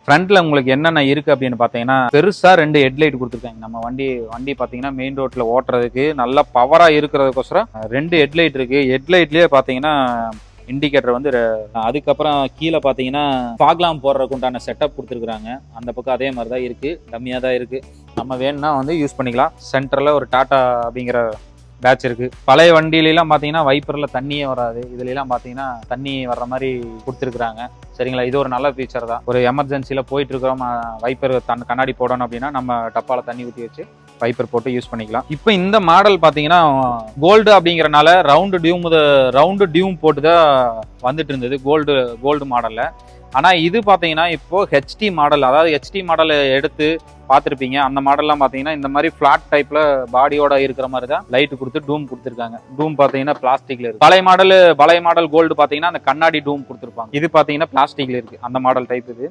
ஃப்ரண்ட்ல உங்களுக்கு என்னென்ன இருக்கு அப்படின்னு பாத்தீங்கன்னா பெருசா 2 ஹெட்லைட் கொடுத்துருக்காங்க. நம்ம வண்டி பாத்தீங்கன்னா மெயின் ரோட்ல ஓட்டுறதுக்கு நல்லா பவரா இருக்கிறதுக்கோசரம் 2 ஹெட்லைட் இருக்கு. ஹெட்லைட்லயே பாத்தீங்கன்னா இண்டிகேட்டர் வந்து அதுக்கப்புறம் கீழே பார்த்தீங்கன்னா ஃபாக்லாம் போடுறதுக்கு உண்டான செட்டப் கொடுத்துருக்குறாங்க. அந்த பக்கம் அதே மாதிரி தான் இருக்குது, டம்மியாக தான் இருக்குது. நம்ம வேணும்னா வந்து யூஸ் பண்ணிக்கலாம். சென்டரில் ஒரு டாட்டா அப்படிங்கிற பேட்ச் இருக்குது. பழைய வண்டியிலலாம் பார்த்தீங்கன்னா வைப்பரில் தண்ணியே வராது. இதுலலாம் பார்த்தீங்கன்னா தண்ணி வர்ற மாதிரி கொடுத்துருக்குறாங்க. சரிங்களா, இது ஒரு நல்ல ஃபீச்சர் தான். ஒரு எமர்ஜென்சியில் போயிட்டு இருக்கிறோம், வைப்பர் கண்ணாடி போடணும் அப்படின்னா நம்ம டப்பாவில் தண்ணி ஊற்றி வச்சு வைப்பர் போட்டு யூஸ் பண்ணிக்கலாம். இப்போ இந்த மாடல் பார்த்தீங்கன்னா கோல்டு அப்படிங்கிறனால ரவுண்டு டியூம் போட்டு தான் வந்துட்டு இருந்தது கோல்டு மாடலில். ஆனால் இது பார்த்தீங்கன்னா இப்போ ஹெச்டி மாடல், அதாவது ஹெச்டி மாடல் எடுத்து பார்த்துருப்பீங்க. அந்த மாடல்லாம் பார்த்தீங்கன்னா இந்த மாதிரி ஃபிளாட் டைப்ல பாடியோட இருக்கிற மாதிரி தான் லைட் கொடுத்து டூம் கொடுத்துருக்காங்க. டூம் பார்த்தீங்கன்னா பிளாஸ்டிக்ல இருக்கு. பழைய மாடல் கோல்டு பார்த்தீங்கன்னா அந்த கண்ணாடி டூம் கொடுத்துருப்பாங்க. இது பார்த்தீங்கன்னா பிளாஸ்டிக்ல இருக்கு. அந்த மாடல் டைப் இது.